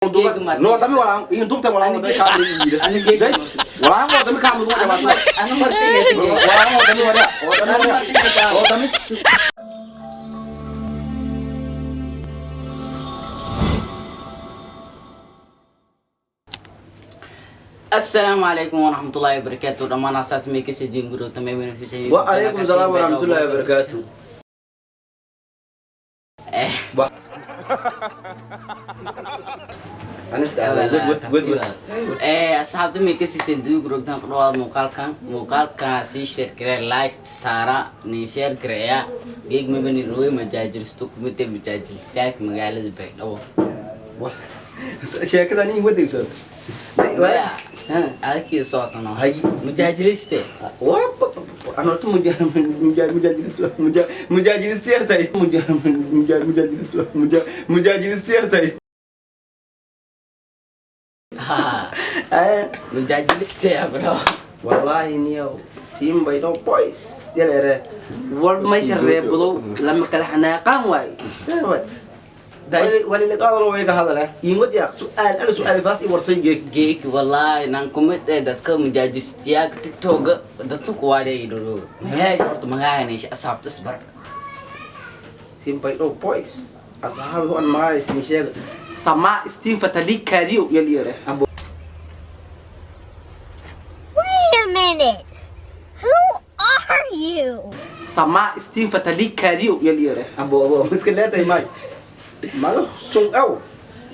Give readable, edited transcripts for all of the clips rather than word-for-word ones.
No, tapi walang, yung tuh teh walang udah kami gitu. Walang mau tapi kamu tuh ada apa? Anu ngerti ya sih? Walang mau tapi ada. Oh, tapi. Assalamualaikum warahmatullahi wabarakatuh. Ramana saat mikir sejing guru temen beneficiary. Waalaikumsalam warahmatullahi wabarakatuh. Anis good. Asal tu mikir sejing guru tentang kedua mukal kasih share kira like Sarah ni share kira ya. Gig membeni rui menjajil stuk mute menjajil siak mengalir di baik. Wah. Saya kata ni buat itu. Aki sort no. Lagi Menjajil ste. Wah, anu tuh mujajil setiap tadi. Mujajil setiap tadi. Menjajil ste ya bro. Wallahi ini yo tim baydo boys. Dia lere. World ما يشربوا لما كل حناقة واي. wali lek adalo way ka hadala ingod ya su'al fas iwarso Gig wallahi nang kumit dadka menjajil setiap tiktok datu kuade dulu. Ya horto mangani si asap tus bar. tim baydo boys. Ashabi wan ma isni sheeg sama istin fatali kariyo yali yare ambo. Wait a minute. Who are you? Sama istin fatali kariyo yali yare ambo miskeleta imai. Malah sung au.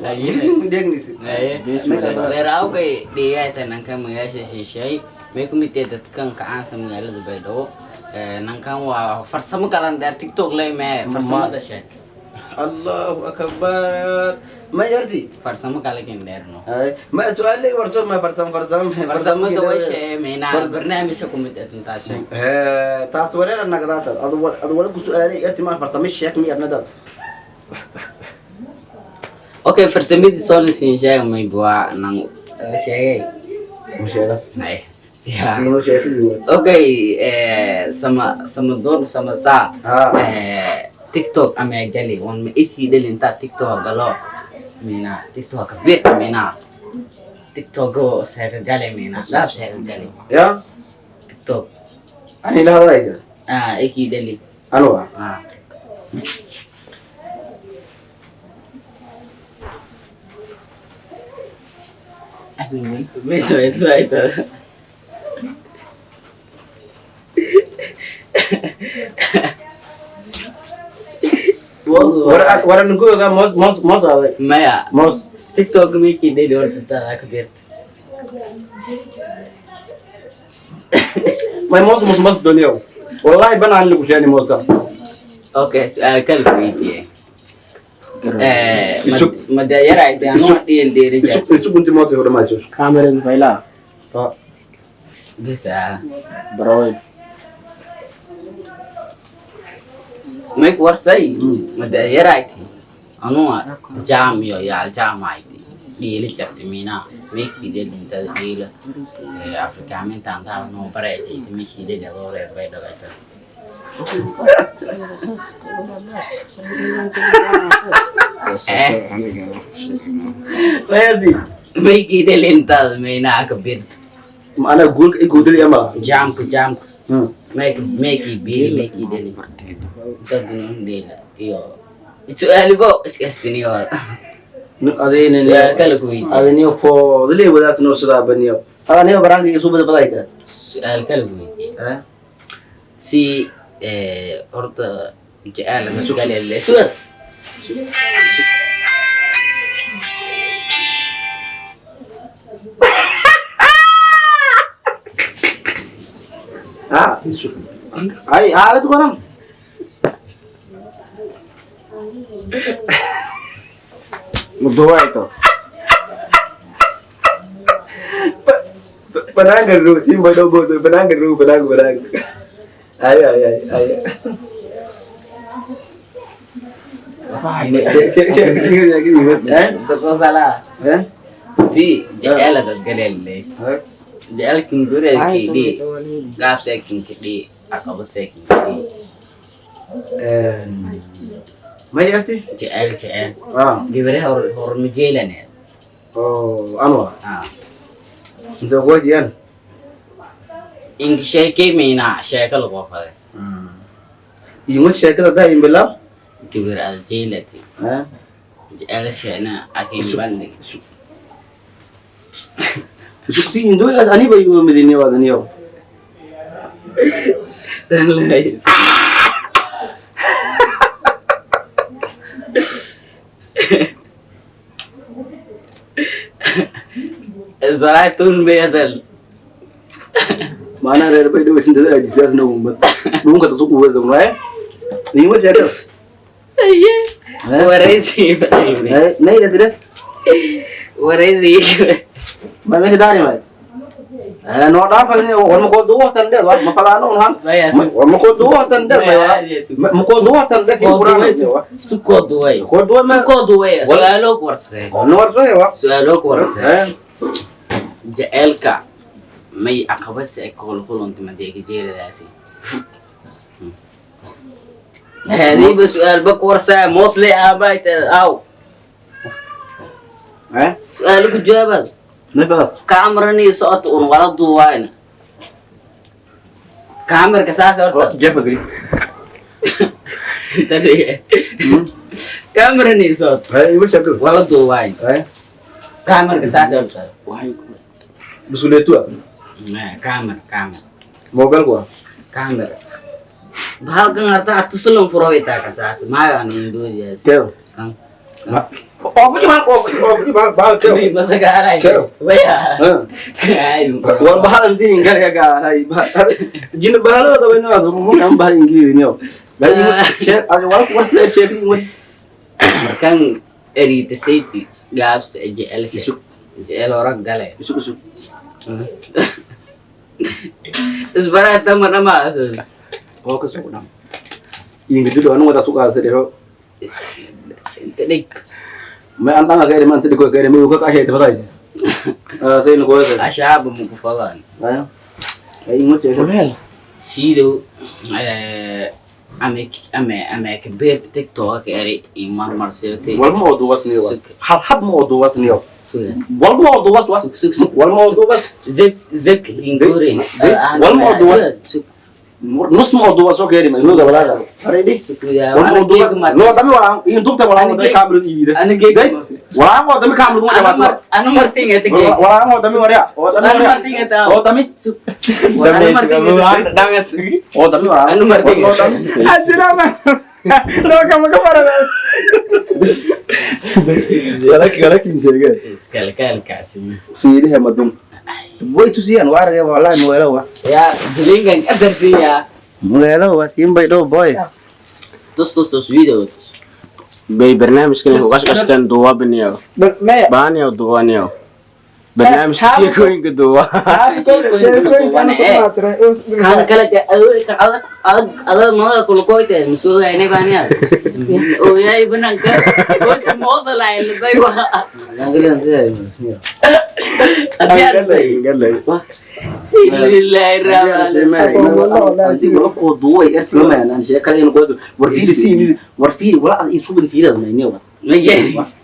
Lagi dia ni sih. Lerau kay dia tanang kan mengasih sih. Mereka minta datang ke ansam mengalir di bedo. Nangkang wa farsama kalan dari TikTok lah me farsama dah sih. Allahu akbar. ما يرضي Farsama kali kan dari no. ما سؤال لي ورسول ما فرسم Farsama tu wes mena bernaamij aku minta tentang sih. تصوير انا قداسه اول سؤالي ارتي ما فرسم الشيك مي ابن دال. Oke, farsama di soal sih saya mau buat nang saya. مشيخ Nah, ya. مشيخ Oke, sama don sama sa. TikTok ame gali on me iki delinta TikTok galo. Mina TikTok kabir mina. TikTok go saya gali mina. Lab saya gali. يا TikTok. انا لا رايده Iki deli. الو Beso itu. ورا نقول كان موس هذا Maya, موس TikTok miki deli or tentang kabir. ما موس دنيا والله بنا عن اللي يعني موس ده Oke, soal kalkuiti. Madayara itu anu diri يسوق انت موس ولا ما يسوق Kamera ni faila. bisa. Bro, Mek warsai madayara itu anu jam yo ya jam itu dili chapti mina meki deli inta dili afrikamente tanta no pareti meki deli agora vai da gaita ما يدي meki deli inta mina kabir انا اقول لي يا ما jam meki deli tadun deli yo itu alibo iskastini yo هذين soal kalkuiti هذين فو ذلي وذات نو سدا بنيو هذا نيو برانك يسوق بدايك soal kalkuiti ها si orta jalan sekali lesuat ها يسوق اي عارض غرام dua itu. penanggar dulu tim bodoh bodoh penanggar ayo cek betul salah si jalan galele jalan kingure kidi gap seking kidi akab seking kidi ما يأتي jalan gibere hor mijelan ya Oh, anu. Ah. Untuk gua jian. In sheekay mayna sheeko lagu qofaday. Ingat saya kata dah imbelah. Kibir al jilati. Eh. Jala sheena akin bandi. Susi Indo ya ani bayu medini wa daniyo. Dan lain. Zaitun bedal. Mana ada bayu itu dah di sana umat. Belum kata tu kuat zaman eh. Ingat saya kata. Iya. Warezi pasti. Naik dah tidak. Warezi. Mana sih dah ni mai. No dah pasal ni orang mau dua tanda, orang masalah anu han. Orang mau dua tanda, mau dua tanda kita kurang ni. Suko duai. Kau dua mana? Suko duai. Soalo kurse. Nomor tu ya. Soalo kurse. Jaelka. May akabas sa kulkulon tumadegi jela dasi. هذه بسؤال بكورسة موصلي أبايت أو سؤالك جوابات Kenapa? كامرني صوت ولا ضوين كامر كساس أرتا Jeff agree. تدري كامرني صوت Ingat saya tu. ولا ضوين كامر كساس أرتا Bersulit tu. ما كامر Mobil gua. كامر bahal kang arta atu selong furawita kasas ma an indo jas Kel. kang Off ni bahal kel. kami masa garai Kel. waya ai Wal bahal nanti ingat ya ga. Jin bahal atau beno atau mau kam bahal inggi ni yo. Bagi check ada wal kuas le check ingat. kang eri te seiti gaps JL JL orang gale Isuk. Sebenarnya teman-teman Oh kesuk nam. Inggi tu anu ada suka sedero. Tadi Mai antang agak man tadi ko agak mai ko ka he tebata. Saya nak kuas. asyab mu kufalan Ayo. Ingat check. sido ame kebet TikTok eri imar marsete Wal mau duas ni yo. Hab mau duas ni yo. sudah Wal mau duas wa. Wal mau duas. zip ingore Wal mau duas. Nus mau dua so kiri, lu dah berada. Hari ini, orang dua, lu tapi orang, ini untuk tapi orang dari kamera TV deh. Orang mau tapi kamera tu macam apa? anu marti ngati ke Orang mau tapi Maria, anu marti ngata oh tapi, anu marti dangas, oh tapi orang, anu marti Anjir apa? Lo kamu kemana dah? Kalau kimse ke? sekali kasih Sini hemat dong. Boy itu sih anwar ya wala mulai lah ya jelingan kadar sih ya mulai lah tim baik do boys terus video Bay برنامج كده هو قاش كان دوا بنيو باني او دوا نيو برنامج كده كوين كدوا kan kala ke ada mau kalau kau itu misalnya ini banyak oh ya ibu nangka kau mau selain lebih wah yang kalian sih Nanti kalau kau dua ya film mana sih kalian kau tu warfiri sini warfiri wala itu sudah film ini wah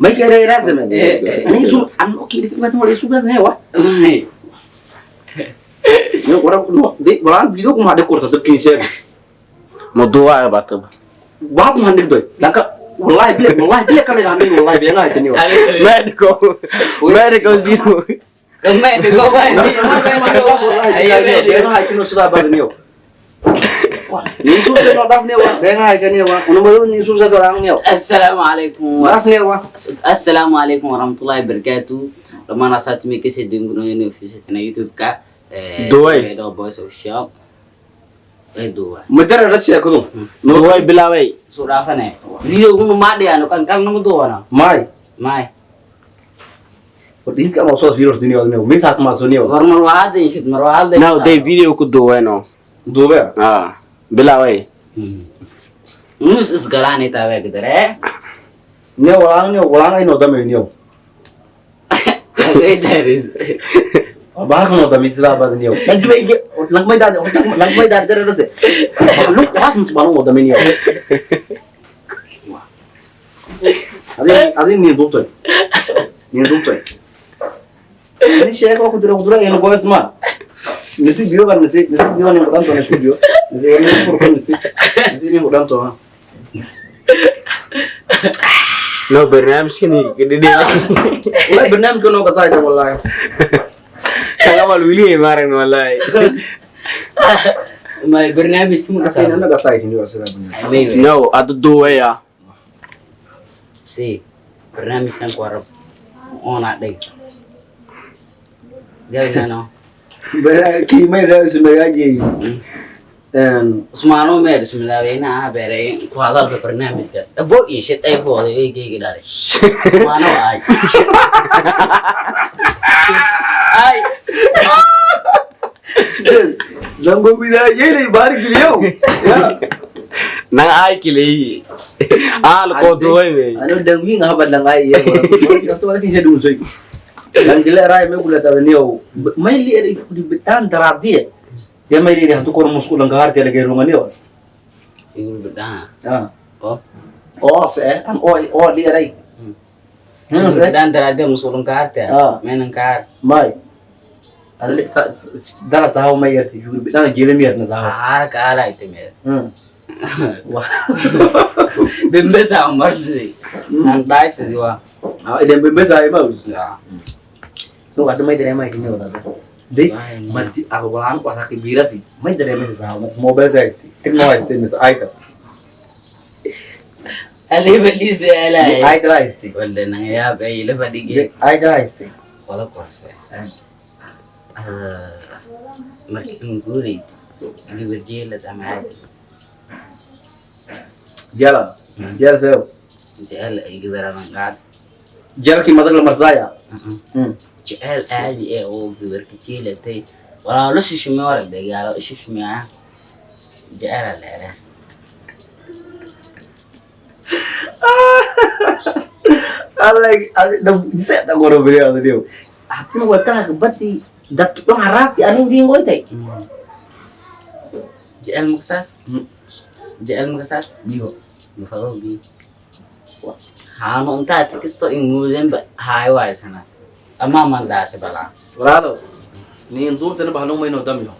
mai kira rasa mana ini su anu kiri kita macam wala sudah nih wah ini orang dek wala video cuma ada kurang tetap kini موضوع يا بطل wah cuma ada tu langkah wallahi bila kalian ambil wallahi bila nggak ini wah مالكو زيرو Kemai dego banyak. Ayo dia nggak kini sudah baru nih Ni sudah nodaf nih wah saya nggak kini wah baru ni sudah orang nih Assalamualaikum. maaf nih wah Assalamualaikum warahmatullahi wabarakatuh. Lamana saat ini kita sedang guna office na YouTube ka. Duai. Do boys official. Dua. Medar ada sih aku tuh دواي بلاوي Sudah apa nih? Video guna made anu kan nomor dua na. Mai Mai. Ini kan masuk virus dunia ini, misal masuk nih. Marwahad ini, marwahad. ناو دي فيديو كدوا نو Dua بلاوي Nus segala nih tahu gitu deh. Ini orang ini udah menyo. Dari. Bahkan udah misal apa nih? Lagi dah terus deh. Lu pas masuk udah menyo. Ada ini dokter. Ini dokter. Ini saya kok kudura yang gue semua. Nasi bio kan nasi bio yang bukan tuh nasi bio. Nasi bio yang bukan nasi ini bukan tuh. No barnaamij sini gede deh. Wallahi barnaamij kono kata itu wallahi. Kalau mal wili kemarin wallahi. May barnaamij kamu Kasi kasama. na kata itu juga sudah benar. May No, ato dua ya. si barnaamij kan kuarap ona deh. Dia gano. Kimai dah sebenarnya aja. Dan Usmano mer semilawena bere kuadal ke barnaamij gas. Abo shit ay fo ay gigi dare. Usmano ay. Ay. Lambo bida yele bar giliyo. Ya. Nang ay kili. Lo ko dua me. Ano dangwi nga habad lang ay ya. Ito wala kinja dusoy. Lang gila ray me kula taw niyo. May li di betan daradi. Ya may li hatu kor muskul lang kahar tele gero maniyo. Igul beda. Ah. Oh. Oh se am o li ray. Dan darade musulung karte. Menang kar. Mai. Adale dala tahu may yerti. Yuri betan gile mi yerna tahu. Har kala ite mer. Wah. Bimbe sa marsi. Nang dai se diwa. Ah iden bembe sai mau. Ya. Tuh ada mai dari mai kinyo tadi. Deh, mati awalan ko sa kibira si. Mai dari mai sa mobile sai. Tingno ay tin sa aita. Ali beli se ala. Aita la isti. Wala nang ya ba ile padige. Aita la isti. Wala korse. Marking guri. Ali berjela tamad. Jala. Jala seo. Jel ay gibara mangat. Jala ki madag lamar saya. Jel ali e o gibar kecil tay. Wala lu sishmi ora de galo sishmi a. Jel ala. Alay, da bisa ta goro beli ada dia. Aku nu wata ka bati dak to harati aning ding goy tay. Jel maksas. Jel maksas dio. Mufalogi. Hano unta tikisto inguden ba highway sana. Ama manda se bala. Rado. Ni ndur tena bahalong may no dam yo.